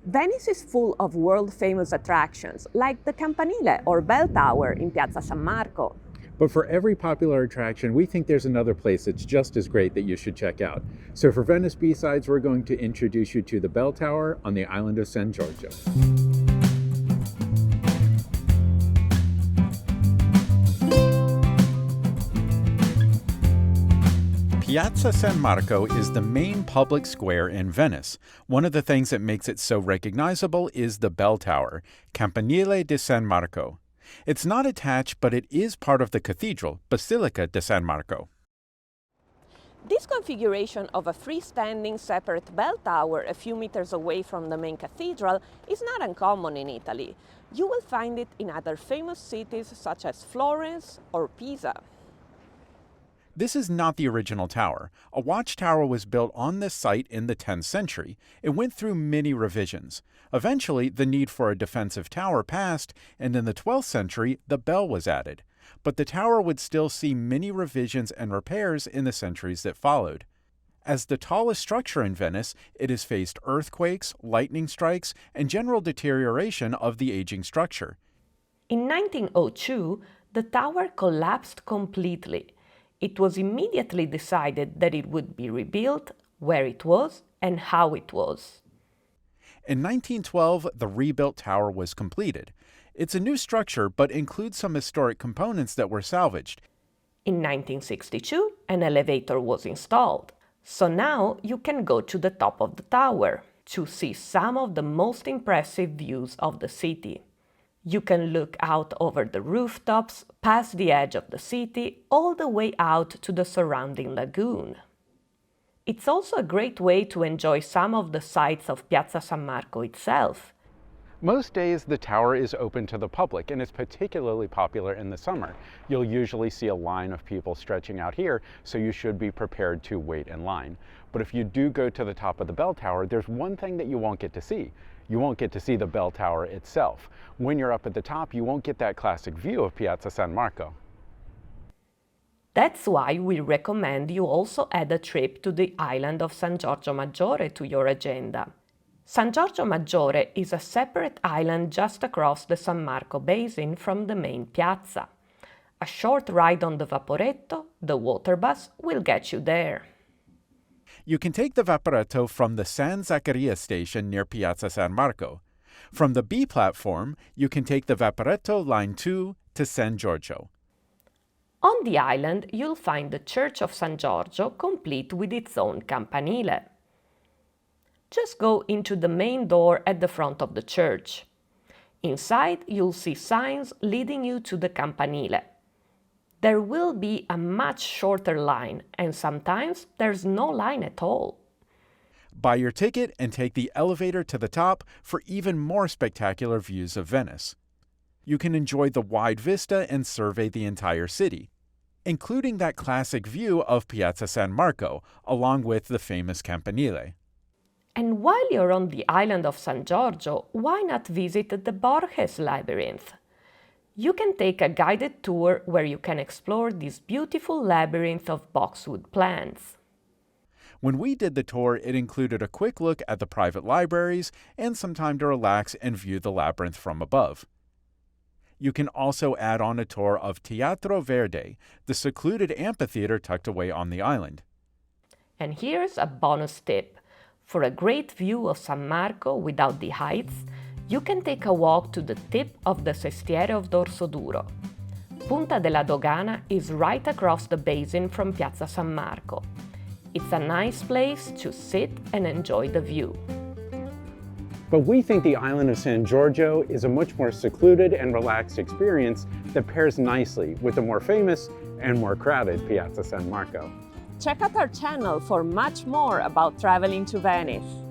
Venice is full of world-famous attractions, like the Campanile or Bell Tower in Piazza San Marco. But for every popular attraction, we think there's another place that's just as great that you should check out. So for Venice B-Sides, we're going to introduce you to the Bell Tower on the island of San Giorgio. Piazza San Marco is the main public square in Venice. One of the things that makes it so recognizable is the bell tower, Campanile di San Marco. It's not attached, but it is part of the cathedral, Basilica di San Marco. This configuration of a freestanding separate bell tower a few meters away from the main cathedral is not uncommon in Italy. You will find it in other famous cities such as Florence or Pisa. This is not the original tower. A watchtower was built on this site in the 10th century. It went through many revisions. Eventually, the need for a defensive tower passed, and in the 12th century, the bell was added. But the tower would still see many revisions and repairs in the centuries that followed. As the tallest structure in Venice, it has faced earthquakes, lightning strikes, and general deterioration of the aging structure. In 1902, the tower collapsed completely. It was immediately decided that it would be rebuilt, where it was, and how it was. In 1912, the rebuilt tower was completed. It's a new structure, but includes some historic components that were salvaged. In 1962, an elevator was installed. So now you can go to the top of the tower to see some of the most impressive views of the city. You can look out over the rooftops, past the edge of the city, all the way out to the surrounding lagoon. It's also a great way to enjoy some of the sights of Piazza San Marco itself. Most days, the tower is open to the public, and it's particularly popular in the summer. You'll usually see a line of people stretching out here, so you should be prepared to wait in line. But if you do go to the top of the bell tower, there's one thing that you won't get to see. You won't get to see the bell tower itself. When you're up at the top, you won't get that classic view of Piazza San Marco. That's why we recommend you also add a trip to the island of San Giorgio Maggiore to your agenda. San Giorgio Maggiore is a separate island just across the San Marco basin from the main piazza. A short ride on the Vaporetto, the water bus, will get you there. You can take the Vaporetto from the San Zaccaria Station near Piazza San Marco. From the B platform, you can take the Vaporetto Line 2 to San Giorgio. On the island, you'll find the Church of San Giorgio, complete with its own campanile. Just go into the main door at the front of the church. Inside, you'll see signs leading you to the campanile. There will be a much shorter line, and sometimes there's no line at all. Buy your ticket and take the elevator to the top for even more spectacular views of Venice. You can enjoy the wide vista and survey the entire city, including that classic view of Piazza San Marco, along with the famous Campanile. And while you're on the island of San Giorgio, why not visit the Borges Labyrinth? You can take a guided tour where you can explore this beautiful labyrinth of boxwood plants. When we did the tour, it included a quick look at the private libraries and some time to relax and view the labyrinth from above. You can also add on a tour of Teatro Verde, the secluded amphitheater tucked away on the island. And here's a bonus tip. For a great view of San Marco without the heights, you can take a walk to the tip of the Sestiere of Dorsoduro. Punta della Dogana is right across the basin from Piazza San Marco. It's a nice place to sit and enjoy the view. But we think the island of San Giorgio is a much more secluded and relaxed experience that pairs nicely with the more famous and more crowded Piazza San Marco. Check out our channel for much more about traveling to Venice.